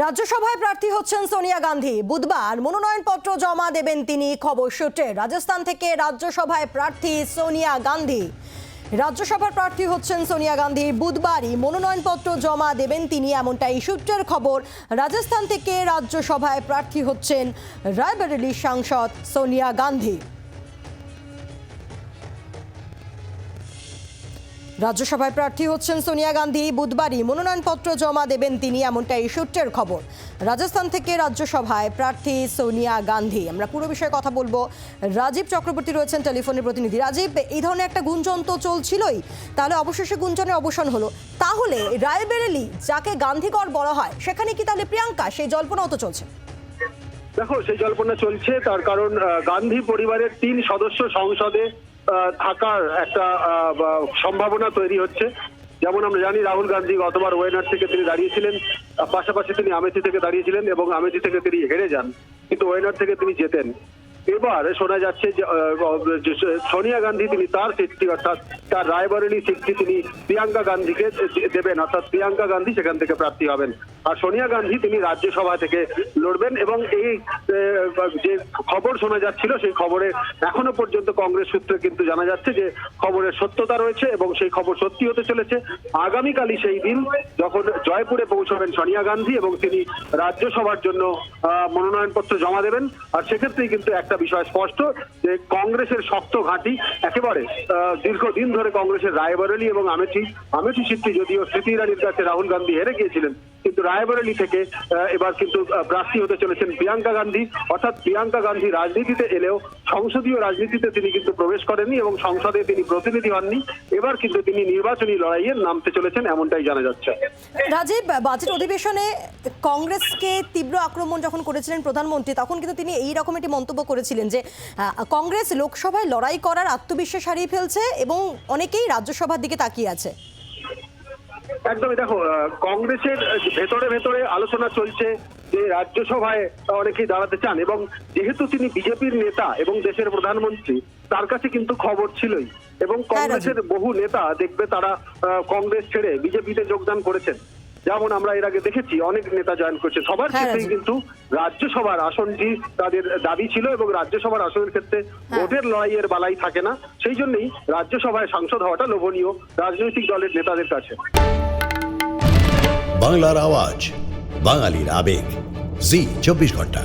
রাজ্যসভায় প্রার্থী হচ্ছেন সোনিয়া গান্ধী। বুধবার মনোনয়নপত্র জমা দেবেন তিনি। খবর সূত্রে রাজস্থান থেকে রাজ্যসভায় প্রার্থী সোনিয়া গান্ধী। রাজ্যসভার প্রার্থী হচ্ছেন সোনিয়া গান্ধী। বুধবারই মনোনয়নপত্র জমা দেবেন তিনি, এমনটাই সূত্রের খবর। রাজস্থান থেকে রাজ্যসভায় প্রার্থী হচ্ছেন রায়বেরেলির সাংসদ সোনিয়া গান্ধী। রাজ্যসভায় প্রার্থী হচ্ছেন সোনিয়া গান্ধী। বুধবারই মনোনয়নপত্র জমা দেবেন তিনি, এমনটাই সূত্রের খবর। রাজস্থান থেকে রাজ্যসভায় প্রার্থী সোনিয়া গান্ধী। আমরা পুরো বিষয়ে কথা বলবো। রাজীব চক্রবর্তী রয়েছেন টেলিফোনের প্রতিনিধি। রাজীব, এই ধরনের একটা গুঞ্জন তো চলছিলই, তাহলে অবশেষে গুঞ্জনের অবসান হলো। তাহলে রায়বেরেলি, যাকে গান্ধীগড় বলা হয়, সেখানে কি তাহলে প্রিয়াঙ্কা, সেই জল্পনাও তো চলছে? দেখো, সেই জল্পনা চলছে, তার কারণ গান্ধী পরিবারের 3 সদস্য সংসদে থাকার একটা সম্ভাবনা তৈরি হচ্ছে। যেমন আমরা জানি, রাহুল গান্ধী গতবার ওয়েনার থেকে তিনি দাঁড়িয়েছিলেন, পাশাপাশি তিনি আমেথি থেকে দাঁড়িয়েছিলেন এবং আমেথি থেকে তিনি হেরে যান, কিন্তু ওয়েনার থেকে তিনি জেতেন। এবার শোনা যাচ্ছে যে সোনিয়া গান্ধী তিনি তার সিটটি, অর্থাৎ তার রায়বরেলি সিটটি তিনি প্রিয়াঙ্কা গান্ধীকে দেবেন, অর্থাৎ প্রিয়াঙ্কা গান্ধী সেখান থেকে প্রার্থী হবেন। আর সোনিয়া গান্ধী তিনি রাজ্যসভা থেকে লড়বেন। এবং এই যে খবর শোনা যাচ্ছিল, সেই খবরে এখনো পর্যন্ত কংগ্রেস সূত্রে কিন্তু জানা যাচ্ছে যে খবরের সত্যতা রয়েছে এবং সেই খবর সত্যি হতে চলেছে। আগামীকালই সেই দিন যখন জয়পুরে পৌঁছবেন সোনিয়া গান্ধী এবং তিনি রাজ্যসভার জন্য মনোনয়নপত্র জমা দেবেন। আর সেক্ষেত্রেই কিন্তু একটা বিষয় স্পষ্ট যে কংগ্রেসের শক্ত ঘাঁটি একেবারে দীর্ঘদিন ধরে কংগ্রেসের রায়বরেলি এবং আমেথি সিটটি যদিও স্মৃতি ইরানির কাছে রাহুল গান্ধী হেরে গিয়েছিলেন, কিন্তু রায়বরেলি থেকে এবার কিন্তু প্রার্থী হতে চলেছেন প্রিয়াঙ্কা গান্ধী। অর্থাৎ প্রিয়াঙ্কা গান্ধী রাজনীতিতে এলেও সংসদীয় রাজনীতিতে তিনি কিন্তু প্রবেশ করেননি এবং সংসদে তিনি প্রতিনিধি হননি। এবার কিন্তু তিনি নির্বাচনী লড়াইয়ে নামতে চলেছেন, এমনটাই জানা যাচ্ছে। রাজীব, বাজেট অধিবেশনে কংগ্রেসকে তীব্র আক্রমণ যখন করেছিলেন প্রধানমন্ত্রী, তখন কিন্তু তিনি এই রকম একটি মন্তব্য করেছিলেন যে কংগ্রেস লোকসভায় লড়াই করার আত্মবিশ্বাস হারিয়ে ফেলছে এবং অনেকেই রাজ্যসভার দিকে তাকিয়ে আছে। একদমই। দেখো, কংগ্রেসের ভেতরে ভেতরে আলোচনা চলছে যে রাজ্যসভায় অনেকেই দাঁড়াতে চান এবং যেহেতু তিনি বিজেপির নেতা এবং দেশের প্রধানমন্ত্রী, তার কাছে কিন্তু খবর ছিলই। এবং কংগ্রেসের বহু নেতা দেখবে তারা কংগ্রেস ছেড়ে বিজেপিতে যোগদান করেছেন। যেমন আমরা এর আগে দেখেছি অনেক নেতা জয়েন করছে। সবার ক্ষেত্রেই কিন্তু রাজ্যসভার আসনটি তাদের দাবি ছিল এবং রাজ্যসভার আসনের ক্ষেত্রে ভোটের লড়াইয়ের বালাই থাকে না। সেই জন্যই রাজ্যসভায় সাংসদ হওয়াটা লোভনীয় রাজনৈতিক দলের নেতাদের কাছে। বাংলার আওয়াজ, বাঙালির আবেগ, জি 24 ঘন্টা।